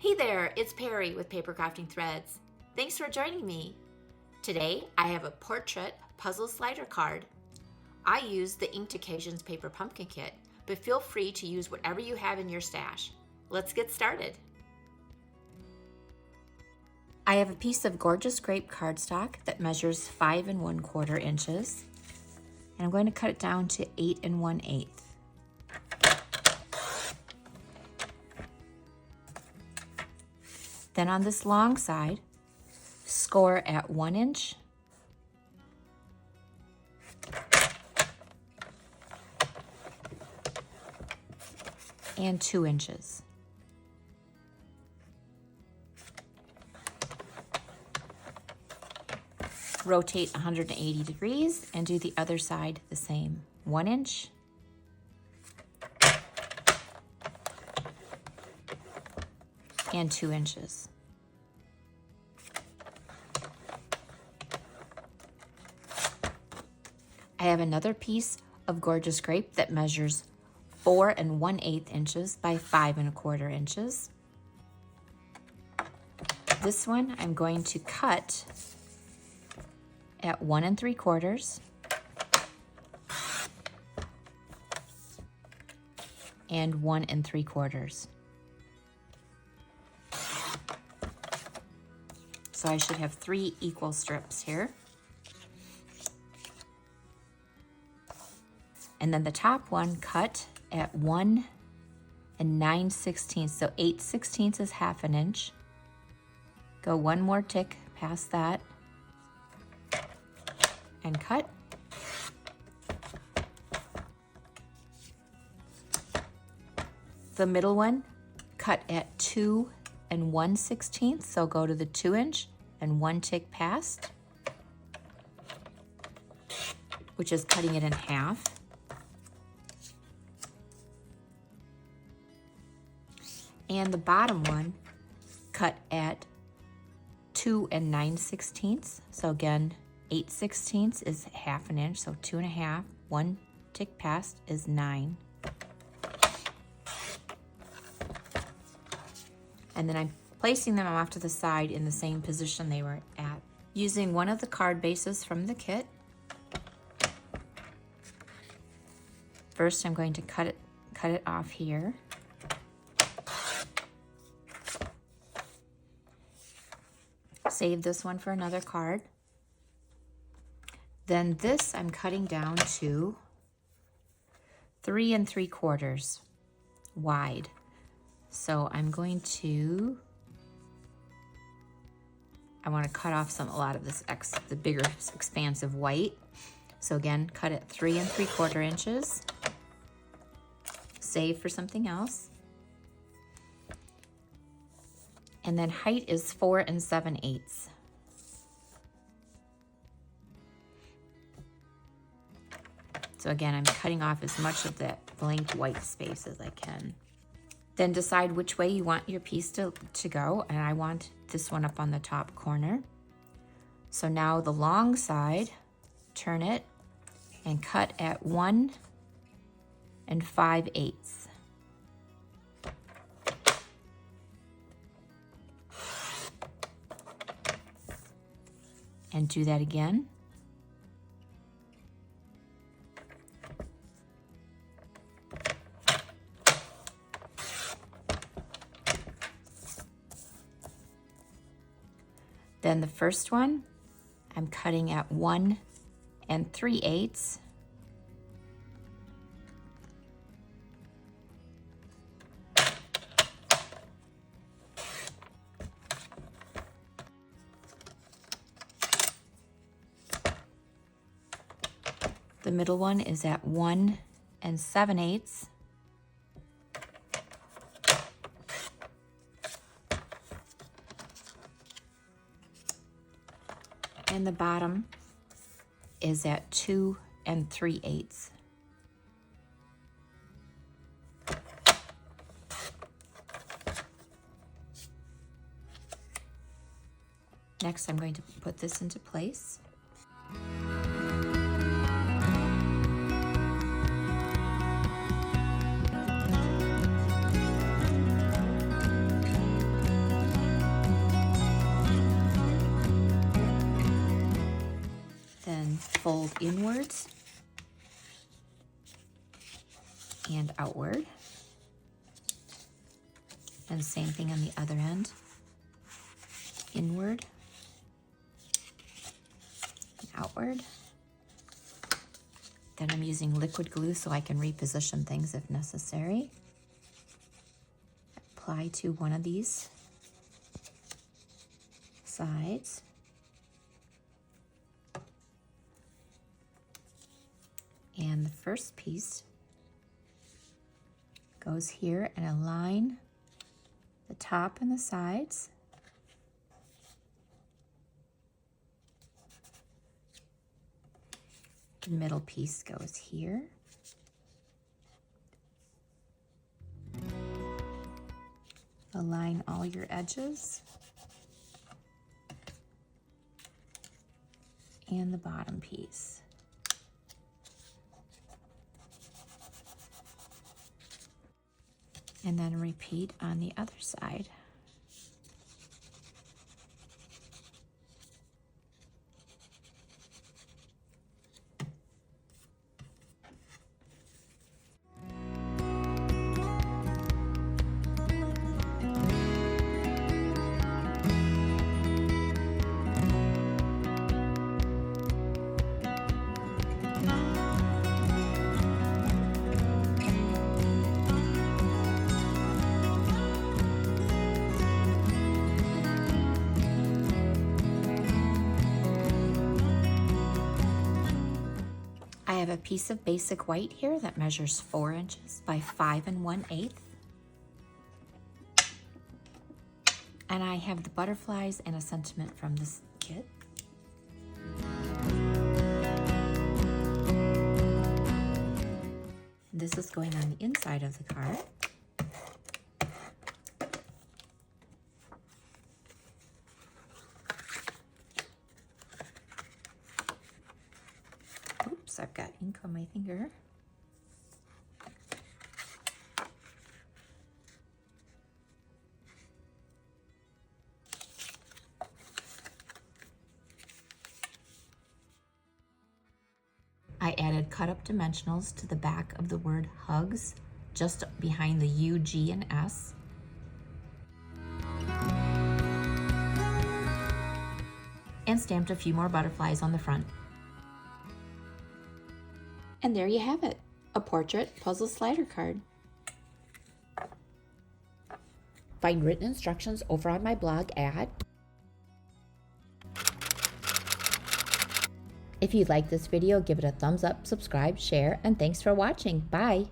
Hey there, it's Perry with PapercraftingThreads. Thanks for joining me. Today I have a portrait puzzle slider card. I used the Inked Occasions paper pumpkin kit, but feel free to use whatever you have in your stash. Let's get started. I have a piece of gorgeous grape cardstock that measures 5 1/4 inches, and I'm going to cut it down to 8 1/8. Then on this long side, score at 1 inch and 2 inches. Rotate 180 degrees and do the other side the same. 1 inch and 2 inches. I have another piece of gorgeous grape that measures 4 1/8 inches by 5 1/4 inches. This one I'm going to cut at 1 3/4 and 1 3/4. So I should have 3 equal strips here. And then the top one cut at 1 9/16. So 8/16 is 1/2 inch. Go one more tick past that and cut. The middle one cut at 2 1/16. So go to the 2 inch and 1 tick past, which is cutting it in half. And the bottom one cut at 2 9/16. So again, 8/16 is 1/2 inch, so 2 1/2. 1 tick past is 9. And then I'm placing them off to the side in the same position they were at. Using one of the card bases from the kit, first I'm going to cut it off here. Save this one for another card. Then this I'm cutting down to 3 3/4 wide. So I'm going to, I want to cut off a lot of this the bigger expansive white. So again, cut it 3 3/4 inches. Save for something else. And then height is 4 7/8. So again, I'm cutting off as much of that blank white space as I can. Then decide which way you want your piece to go, and I want this one up on the top corner. So now the long side, turn it and cut at 1 5/8. And do that again. Then the first one, I'm cutting at 1 3/8. The middle one is at 1 7/8. And the bottom is at 2 3/8. Next, I'm going to put this into place. inwards and outward. And same thing on the other end. Inward and outward. Then I'm using liquid glue so I can reposition things if necessary. Apply to one of these sides. And the first piece goes here and align the top and the sides. The middle piece goes here. Align all your edges. And the bottom piece. And then repeat on the other side. I have a piece of basic white here that measures 4 inches by 5 1/8. And I have the butterflies and a sentiment from this kit. This is going on the inside of the card. Oops, I've got ink on my finger. I added cut up dimensionals to the back of the word hugs, just behind the U, G, and S. And stamped a few more butterflies on the front. And there you have it, a portrait puzzle slider card. Find written instructions over on my blog at... If you like this video, give it a thumbs up, subscribe, share, and thanks for watching. Bye!